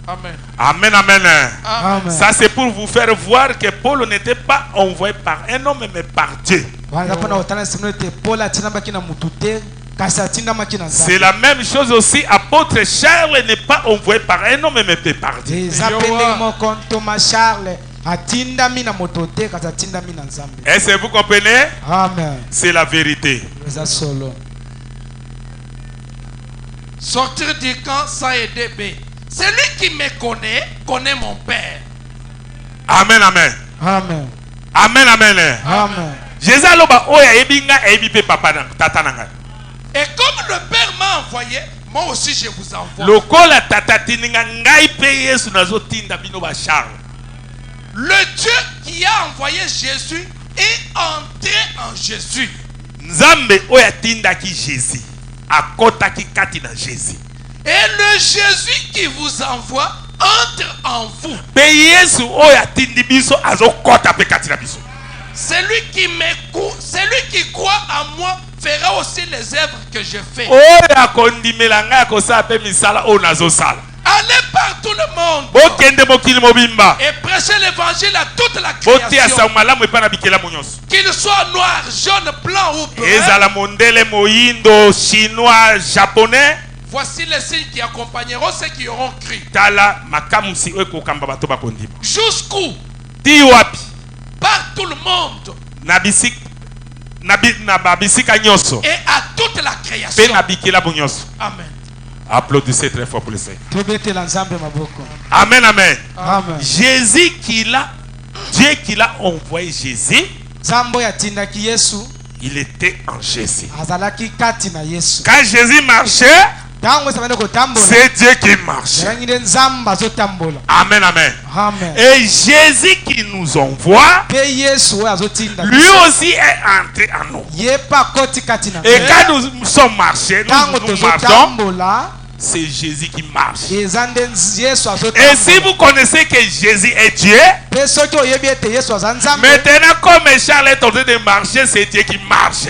Amen. Amen, amen. Amen. Ça c'est pour vous faire voir que Paul n'était pas envoyé par un homme mais par Dieu. C'est la même chose aussi. Apôtre Charles n'est pas envoyé par un homme mais par Dieu. Est-ce que vous comprenez? Amen. C'est la vérité. Sortir du camp sans aider B. Celui qui me connaît mon Père. Amen, amen. Amen. Amen, amen. Amen. Jésus aloba oya ebinga ebipe papa na tata nanga. Et comme le Père m'a envoyé, moi aussi je vous envoie. Lokola tata tininga ngai pe Yesu nazo tinda bino ba Charles. Le Dieu qui a envoyé Jésus est entré en Jésus. Nzambe oya tinda ki Jésus. Akota ki kati na Jésus. Et le Jésus qui vous envoie entre en vous. Pe Yesu oya tindi biso azokota pe kati na biso. Celui qui croit en moi fera aussi les œuvres que je fais. Oya kondimela nga kosa pe misala o nazo sala. Allez par tout le monde et prêchez l'évangile à toute la création. Qu'il soit noir, jaune, blanc ou brun. Chinois, japonais. Voici les signes qui accompagneront ceux qui auront cru. Jusqu'où? Par tout le monde. Et à toute la création. Amen. Applaudissez très fort pour le Seigneur. Amen, amen. Amen. Jésus Dieu qui l'a envoyé Jésus, il était en Jésus. Quand Jésus marchait, c'est Dieu qui marche. Amen, amen. Amen. Et Jésus qui nous envoie, lui aussi est entré en nous. Et quand nous sommes marchés, nous marchons, c'est Jésus qui marche. Et si vous connaissez que Jésus est Dieu, maintenant comme Charles est en train de marcher, c'est Dieu qui marche.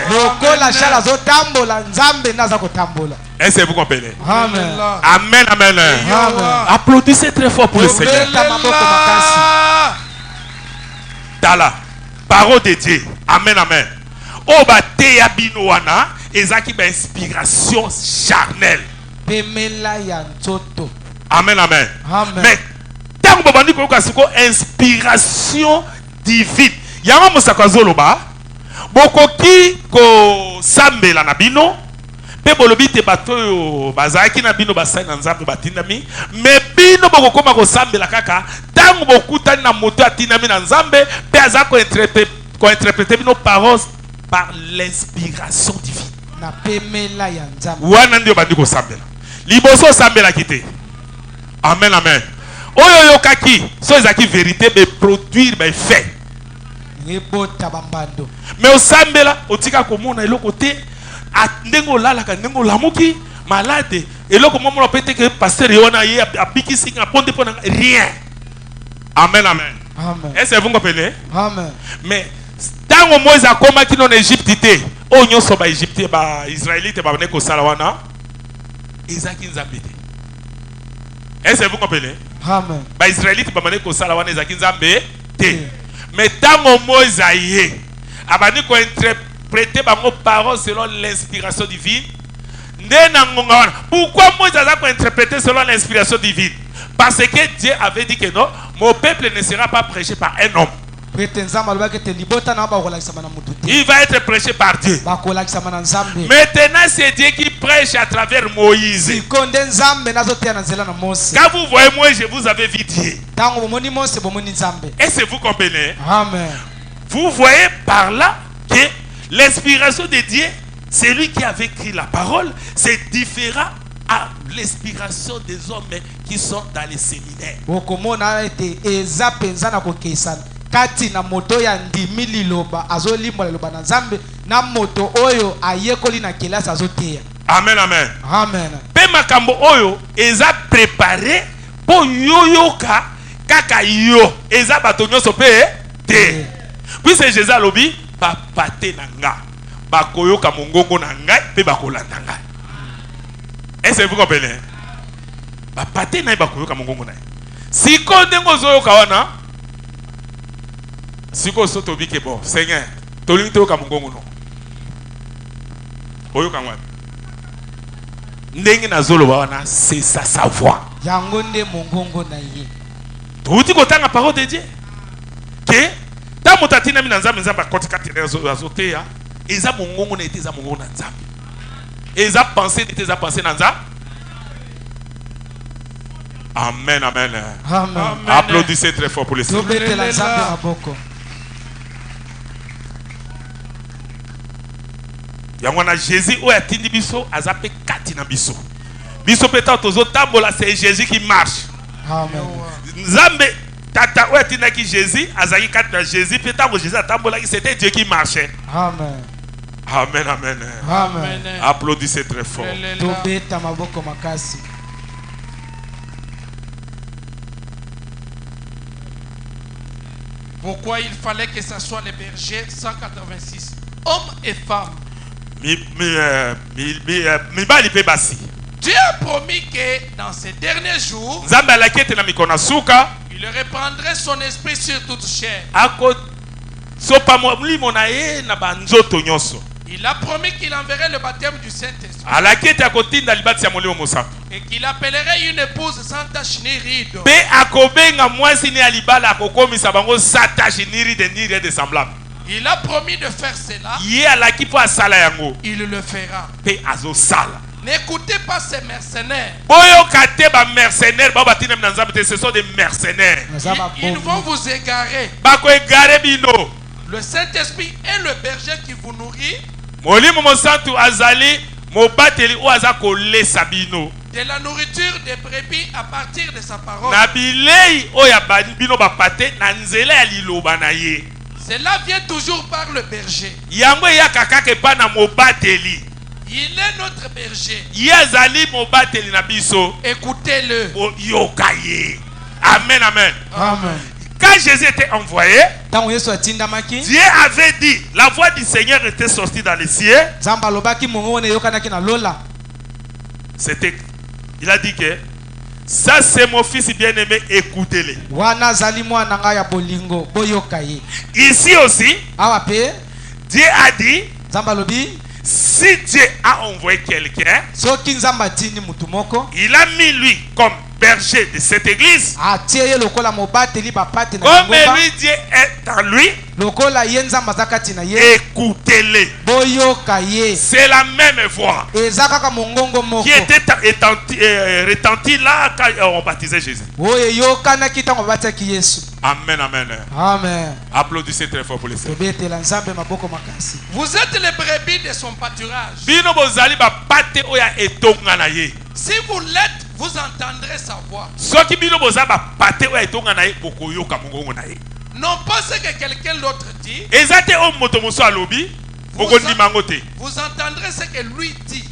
Est-ce que vous comprenez? Amen. Amen, amen. Applaudissez très fort pour le Seigneur. Dans la parole de Dieu. Amen, amen. Oba te yabino wana ezaki ba inspiration charnelle. Amen, amen. Mais tant que bandi ko kasiko inspiration divine. Yama musaka zoloba bokoki ko sambela na bino. Pe bolobi te bato bazaki na bino basai na nzambe batindami mais bino bokokoma ko sambela kaka tango bokutani na moto atindami na nzambe pe aza ko interpréter bino paroles par l'inspiration divine. Na pemela ya nzambe. Wana ndio bandi ko sambela. Liboso sambela kite. Amen, amen. Oyo yokaki so ezaki vérité be produire be fait. Mais au sambela otika komona eloko te. Ndengo lalaka ndengo lamuki malade eloko momo pete que pasteur yona ye apiki singa ponde pona rien. Amen, amen. Amen. Est-ce que vous comprenez? Amen. Mais tango Moïse akoma ki non Égypte te o nyoso ba Égypte ba Israélite ba bane ko sala wana ezaki nzambe te. Est-ce que vous comprenez? Amen. Ba Israélite ba bane ko sala wana ezaki nzambe te. Mais tango Moïse aye abani ko prêter bango paroles selon l'inspiration divine. Pourquoi Moïse a interprété selon l'inspiration divine? Parce que Dieu avait dit que non, mon peuple ne sera pas prêché par un homme. Il va être prêché par Dieu. Maintenant, c'est Dieu qui prêche à travers Moïse. Quand vous voyez moi, je vous avais vu Dieu. Est-ce que vous comprenez? Amen. Vous voyez par là que l'inspiration de Dieu, c'est lui qui avait écrit la parole, c'est différent à l'inspiration des hommes qui sont dans les séminaires. Kati na moto ya ndimi liloba azolimba liloba na nzambe na moto oyo ayekoli na kelasi azoteya. Amen, amen. Amen. Pe makambo oyo eza préparé po yoyoka kaka yo eza bato nyonso pe te. Puis c'est Jésus alobi papa te na nga bakoyoka mongongo na ngai pe bakolanda ngai. Est-ce que vous comprenez? ba pate na ba koyoka mongongo na ye. Siko ndengo zoyoka wana. Siko soto bike bon, Seigneur, tolingi toyoka mongongo no. Oyoka ngwa. Ndenge na zolo wana, c'est sa savoir. Yango nde mongongo na ye. Touti kotanga parole de Dieu. Que ta motatina mi na nzambe nzamba kotika terezo azotea, eza mongongo na ete eza mongongo na nzambe. Eza pensée ete eza pensée na nzambe. Amen, amen. Amen. Applaudissez très fort pour le Seigneur. Tobetela nzambe maboko. Yangwana Jésus oya tindi biso azape kati na biso. Biso peta tozo tambola, c'est Jésus qui marche. Amen. Nzambe tata oya tinda ki Jésus azaki kati na Jésus peta ko Jésus atambola, c'était Dieu qui marchait. Amen. Amen, amen. Amen. Applaudissez très fort. Tobeta maboko makasi. Pourquoi il fallait que ce soit les bergers 186 hommes et femmes? Dieu a promis que dans ces derniers jours, il reprendrait son esprit sur toute chair. Il a promis qu'il enverrait le baptême du Saint-Esprit et qu'il appellerait une épouse sans tache ni ride. Il a promis de faire cela. Il le fera. N'écoutez pas ces mercenaires. Ce sont des mercenaires. Ils vont vous égarer. Le Saint-Esprit est le berger qui vous nourrit. De la nourriture des brebis à partir de sa parole. Cela vient toujours par le berger. Il est notre berger. Écoutez-le. Amen, amen. Amen. Quand Jésus était envoyé, Dieu avait dit, la voix du Seigneur était sortie dans les cieux. C'était, il a dit que ça c'est mon fils bien-aimé, écoutez-le. Ici aussi, Dieu a dit, si Dieu a envoyé quelqu'un, il a mis lui comme berger de cette église. Comme lui, Dieu est en lui, écoutez-le. C'est la même voix qui était retentie là quand on baptisait Jésus. Amen, amen. Amen. Applaudissez très fort pour le Seigneur. Vous êtes les brebis de son pâturage. Si vous l'êtes, vous entendrez sa voix. Non pas ce que quelqu'un d'autre dit. Vous entendrez ce que lui dit.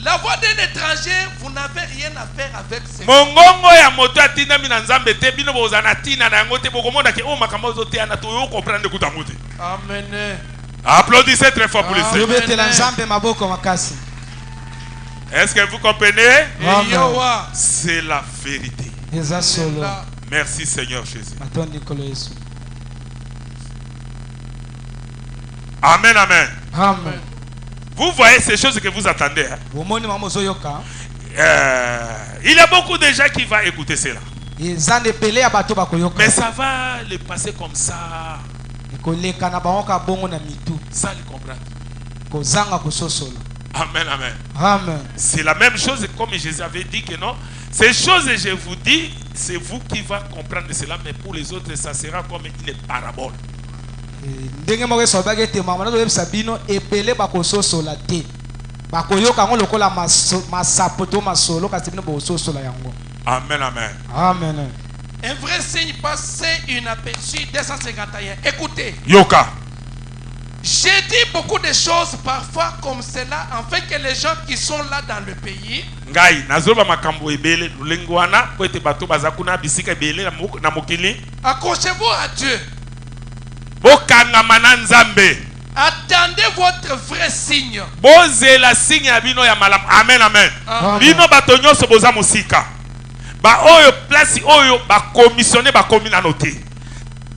La voix d'un étranger, vous n'avez rien à faire avec ce. Amen. Applaudissez très fort pour le Seigneur. Est-ce que vous comprenez? C'est la vérité. Merci Seigneur Jésus. Amen, amen. Amen. Vous voyez ces choses que vous attendez. Hein? Il y a beaucoup de gens qui vont écouter cela. Mais ça va les passer comme ça. Sans les comprendre. Amen, amen. Amen. C'est la même chose comme Jésus avait dit que non. Ces choses, je vous dis, c'est vous qui va comprendre cela, mais pour les autres, ça sera comme une parabole. Amen, amen. Amen. Un vrai signe passé inaperçu 251. Écoutez. Yoka. J'ai dit beaucoup de choses parfois comme cela, afin que les gens qui sont là dans le pays accrochez-vous à Dieu. Attendez votre vrai signe. Boze la signe ya bino ya malam. Amen, amen. Bino batonyo so boza musika. Ba oyo place oyo ba commissionner ba communauté.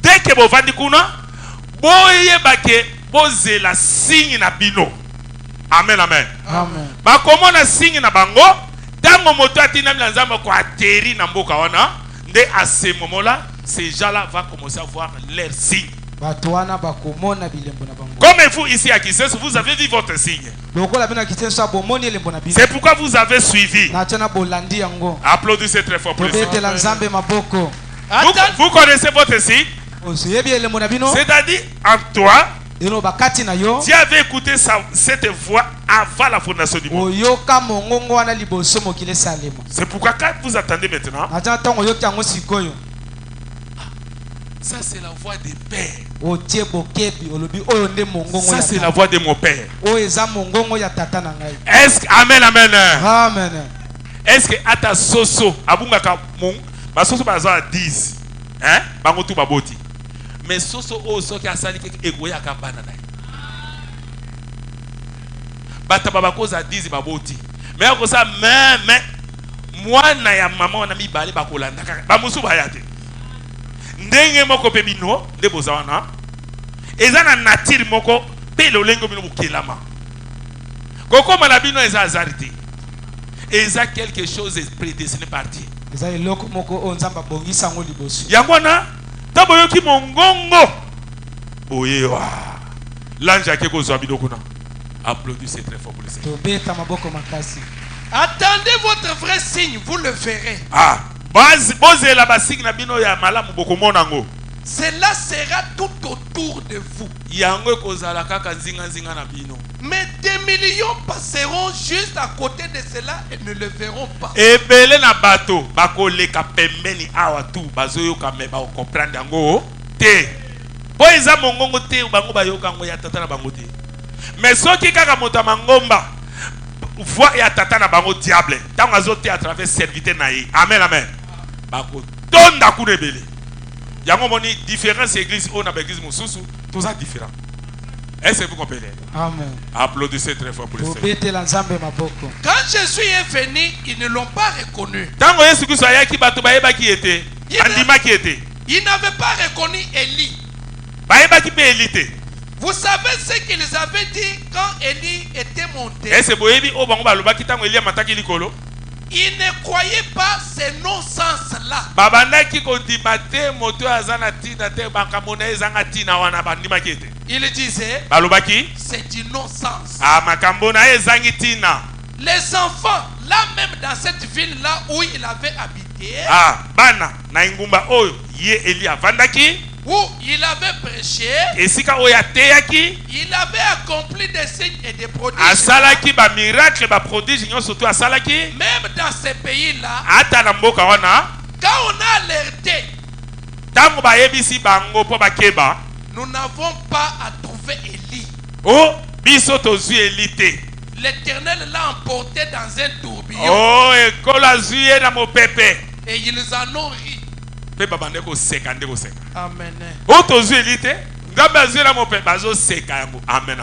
Dès que bo vandi kuna, boye bake boze la signe na bino. Amen, amen. Amen. Ba komona signe na bango, tango moto atina nzamba ko atterri na mboka wana, nde à ce moment-là, ces gens-là vont commencer à voir leur signe. Comme vous ici à Kisses, vous avez vu votre signe. C'est pourquoi vous avez suivi. Applaudissez très fort pour le Seigneur. Vous connaissez votre signe. C'est-à-dire en toi, tu avais écouté cette voix avant la fondation du monde. C'est pourquoi quand vous attendez maintenant, ça c'est la voix des pères. Ça c'est la voix de mon père. Est-ce que amen, amen, amen. Est-ce que ata soso abungaka mon ba soso baza 10 hein bango tu baboti mais soso o soki asali ke ekoya ka bana na bata baba koza 10 baboti mais ako sa mais mwana ya mama na mibale bakolanda ba musu bayate ndenge moko pe bino de bozawana ezana nature moko pe lolengo bino bukelama koko malabino eza azarité eza quelque chose est prédestiné par Dieu yangwana tabo yoki mongongo oyewa l'ange ake kozwa bino kuna applaudissez très fort pour le Seigneur. Attendez votre vrai signe, vous le verrez. Ah cela sera tout autour de vous. Mais des millions passeront juste à côté de cela et ne le verront pas. Mais ceux qui voix et tata na bango diable tant azote à travers serviteur naï amen amen bako tonda ku rebele yango moni différence église on a église mususu tous ça différent. Est-ce que vous comprenez? Amen. Applaudissez très fort pour le Seigneur. Quand Jésus est venu, ils ne l'ont pas reconnu. Tango Yesu Kristo ayaki bato bayeba ki était andima ki était. Ils n'avaient pas reconnu Élie. Bayeba ki pe Élie. Vous savez ce qu'ils avaient dit quand Élie était monté. Ils ne croyaient pas ces non-sens-là. Ils disaient c'est du non-sens. Les enfants, là même dans cette ville-là où il avait habité, où il avait prêché, il avait accompli des signes et des prodiges. Même dans ces pays-là, quand on a alerté, nous n'avons pas à trouver Élie. L'Éternel l'a emporté dans un tourbillon. Et ils en ont ri. Amen. Amen.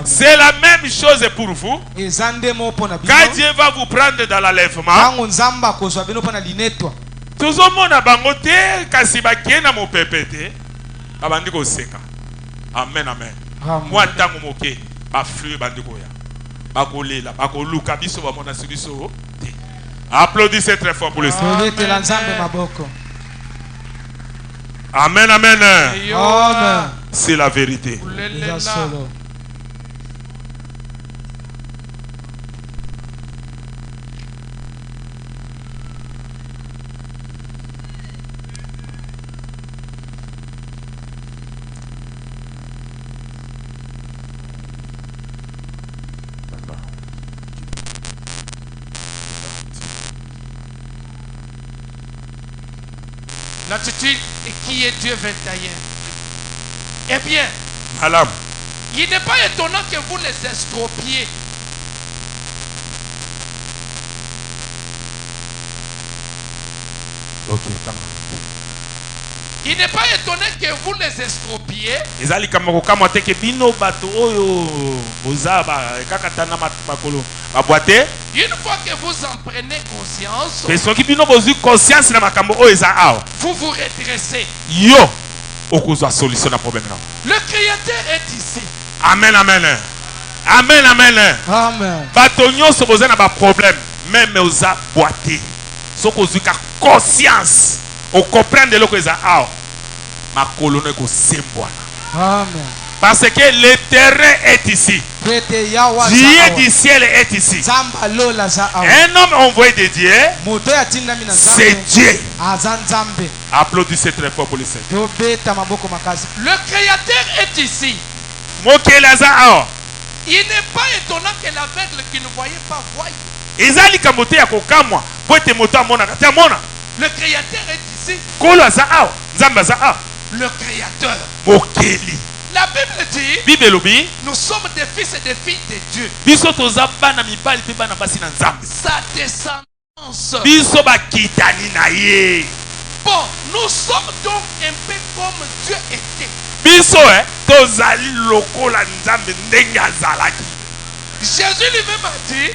C'est la même chose pour vous. Quand Dieu va vous prendre dans l'enlèvement, tout le monde a bangoté, kasibakena mo pépé. Abandiko seka. Amen, amen. Moi, tango moke, ba flux bandiko ya. Bakolela, bakoluka biso ba mona sibiso. Applaudissez très fort pour le Seigneur. Amen, amen. Amen. C'est la vérité. L'attitude qui est Dieu 21. Eh bien, Madame, il n'est pas étonnant que vous les estropiez. Ok, Il n'est pas étonné que vous les estropiez. Une fois que vous en prenez conscience, vous vous redressez. Le Créateur est ici. Amen, amen. Amen, amen. Amen. Batonyo se pose na ba problème, même aux boité. So ko zuka conscience, on comprend de lo ko za a. Ma colonne ko semboana. Amen. Parce que le terrain est ici. Dieu du ciel est ici. Un homme envoyé de Dieu, c'est Dieu. Applaudissez très fort pour le Seigneur. Le Créateur est ici. Il n'est pas étonnant que l'aveugle qui ne voyait pas voie. Le Créateur est ici. Le Créateur. La Bible dit, nous sommes des fils et des filles de Dieu. Sa descendance. Bon, nous sommes donc un peu comme Dieu était. Jésus lui-même a dit,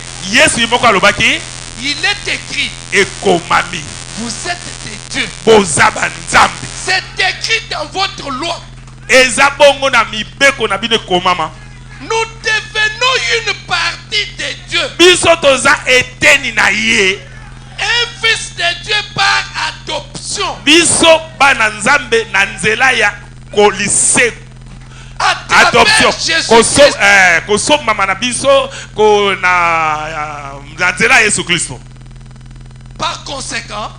il est écrit, vous êtes des dieux. C'est écrit dans votre loi. Nous devenons une partie de Dieu. Un fils de Dieu par adoption. Adoption. Par conséquent,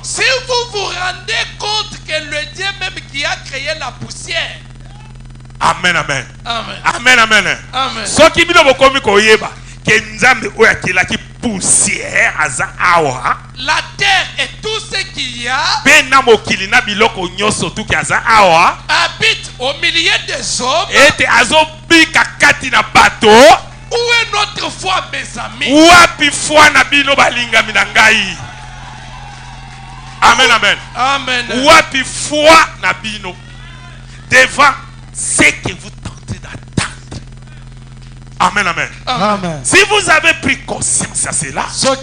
si vous vous rendez compte que le Dieu même qui a créé la poussière. Amen, amen. Amen. Amen, amen. Amen. Ce qui bino bokomi koyeba ke nzambe oya kilaki poussière aza awa. La terre et tout ce qu'il y a Bena mokili na biloko nyoso tu ki aza awa habite au milieu des hommes. Ete azo bika kati na bato. Où est notre foi, mes amis? Wapi foi na bino balinga minangai. Amen, amen. Amen. Wapi foi na bino devant ce que vous tentez d'attendre. Amen, amen. Amen. Si vous avez pris conscience à cela, comme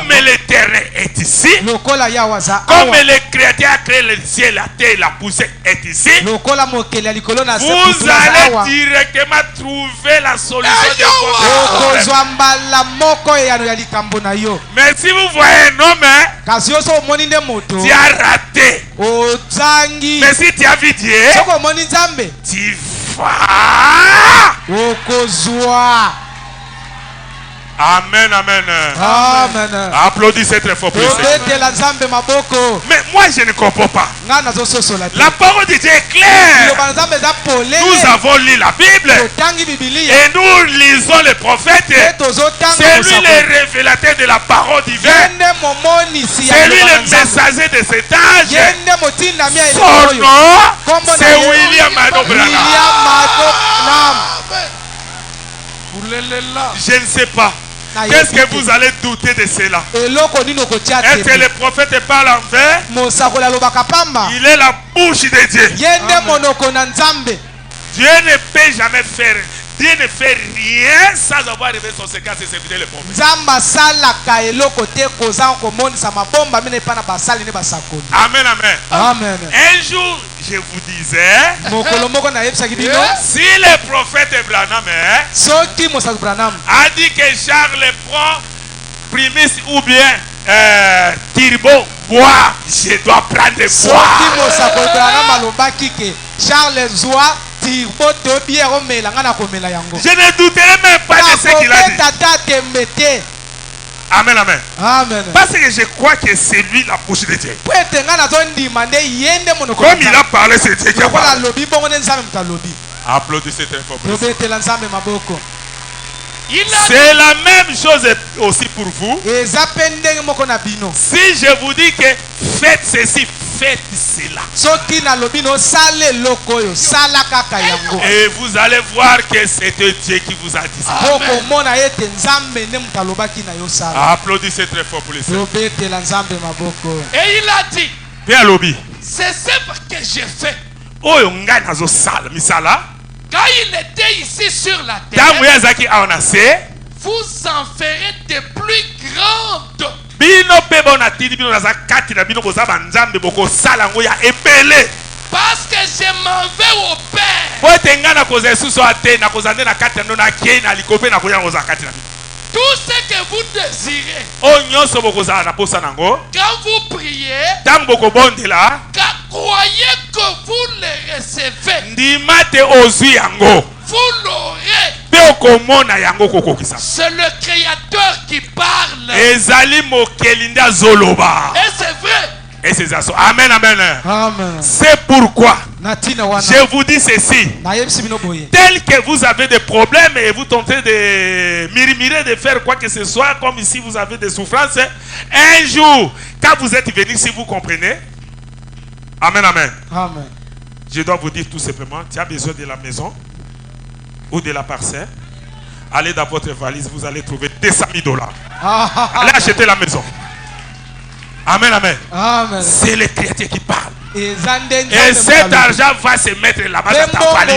le terrain est ici, comme le Créateur a créé le ciel, la terre, la poussière est ici, vous allez directement trouver la solution de votre problème. Mais si vous voyez un homme, tu as raté. Mais si tu as vu Dieu, tu Amen, amen. Amen. Applaudissez très fort pour le Seigneur. Mais moi je ne comprends pas. La parole de Dieu est claire. Nous avons lu la Bible et nous lisons les prophètes. C'est lui le révélateur de la parole divine. C'est lui le messager de cet âge. Son nom, c'est William Branham. Je ne sais pas. Qu'est-ce que vous allez douter de cela? Est-ce que le prophète parle en vain? Il est la bouche de Dieu. Dieu ne peut jamais faire. Dieu ne fait rien sans avoir révélé son secret à ses serviteurs les prophètes. Amen, amen. Amen. Un jour, je vous disais, si le prophète Branham a dit que Charles prend prémisse ou bien Turbo bois, je dois prendre bois. Je ne douterai même pas de ce qu'il a dit. Amen, amen. Amen. Parce que je crois que c'est lui la bouche de Dieu. Comme il a parlé, c'est Dieu qui a parlé. Applaudissez très fort. C'est la même chose aussi pour vous. Si je vous dis que faites ceci, faites cela. Et vous allez voir que c'était Dieu qui vous a dit ça. Applaudissez très fort pour les Seigneur. Et il a dit, Ces œuvres que j'ai fait. Quand il était ici sur la terre, vous en ferez de plus grandes. Parce que je m'en vais au Père. Tout ce que vous désirez, quand vous priez, croyez que vous les recevez. Vous l'aurez. C'est le Créateur qui parle. Et c'est vrai. Amen, amen. C'est pourquoi je vous dis ceci. Tel que vous avez des problèmes et vous tentez de murmurer, de faire quoi que ce soit, comme ici vous avez des souffrances, un jour, quand vous êtes venu, si vous comprenez, amen, amen. Amen. Je dois vous dire tout simplement, tu as besoin de la maison ou de la parcelle. Allez dans votre valise, vous allez trouver $200,000. Allez acheter la maison. Amen, amen. Amen. C'est le Créateur qui parle. Et cet argent va se mettre là-bas dans ta valise.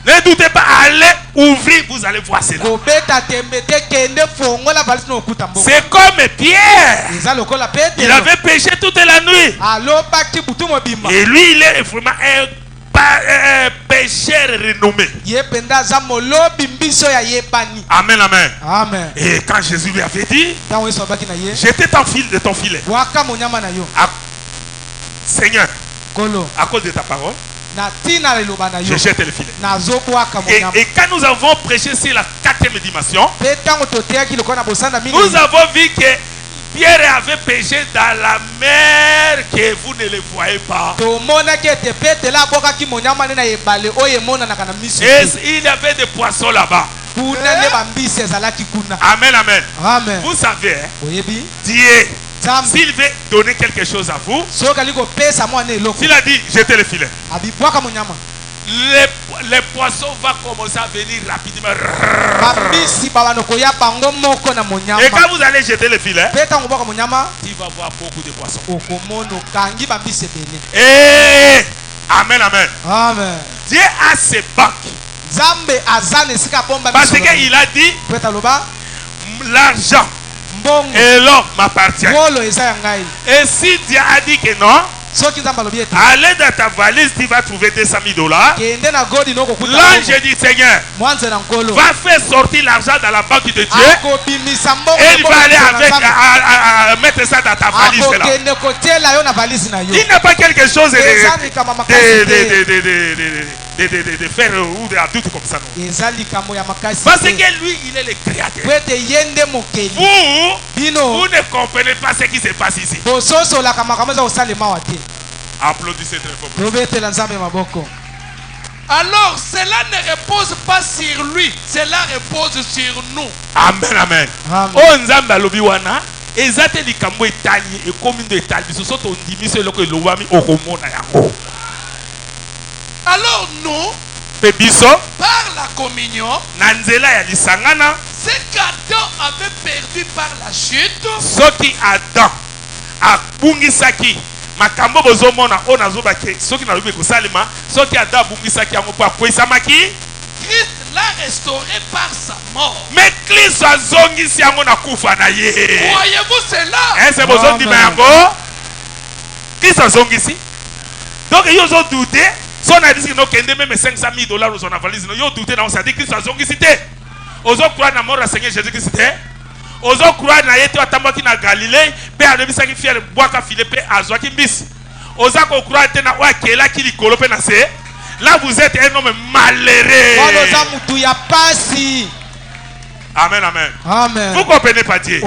Ne doutez pas, allez ouvrir, vous allez voir cela. C'est comme Pierre. Il avait péché toute la nuit. Et lui, il est vraiment un pécheur renommé. Amen, amen. Amen. Et quand Jésus lui avait dit, j'étais ton fil de ton filet. Seigneur, à cause de ta parole, je jette le filet. Et quand nous avons prêché sur la 4e dimension, nous avons vu que Pierre avait péché dans la mer que vous ne le voyez pas. Et il y avait des poissons là-bas. Amen, amen. Amen. Vous savez, Dieu, s'il veut donner quelque chose à vous, s'il a dit jetez le filet, les poissons vont commencer à venir rapidement. Et quand vous allez jeter le filet, tu vas voir beaucoup de poissons. Et amen, amen. Amen. Dieu a ses banques. Parce qu'il a dit l'argent et l'or m'appartient. Et si Dieu a dit que non, allez dans ta valise, tu vas trouver $200,000. L'ange dit Seigneur, va faire sortir l'argent dans la banque de Dieu. Et il va aller avec, mettre ça dans ta valise là. Il n'a pas quelque chose de faire ou de adulte comme ça. Non. Parce que lui, il est le Créateur. Vous ne comprenez pas ce qui se passe ici. Applaudissez très fort. Alors, cela ne repose pas sur lui, cela repose sur nous. Amen, amen. Alors nous, par la communion, ce qu'Adam avait perdu par la chute, makambo bozomona ona zobake soki na lobi kosalema soki Adam bungisaki yango pa kwesamaki Christ l'a restauré par sa mort. Mais Christ azongisi yango na kufa na ye. Croyez-vous cela? Est-ce que vous dites yango? Christ azongisi. Donc yo zo douter, so na dit que no kende même $500,000 dans la valise, yo douter na on s'est dit Christ azongisi te. Ozo croire na mort à Seigneur Jésus-Christ te. Ozo croire na yete atambaki na Galilée pe alebisaki fiel boaka Philippe azwaki mbisi. Oza ko croire te na wa kela ki likolo pe na se. Là vous êtes un homme malheureux. Amen, amen. Amen. Vous comprenez pas Dieu?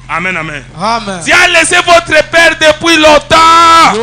Amen, amen. Amen. Dieu a laissé votre père depuis longtemps.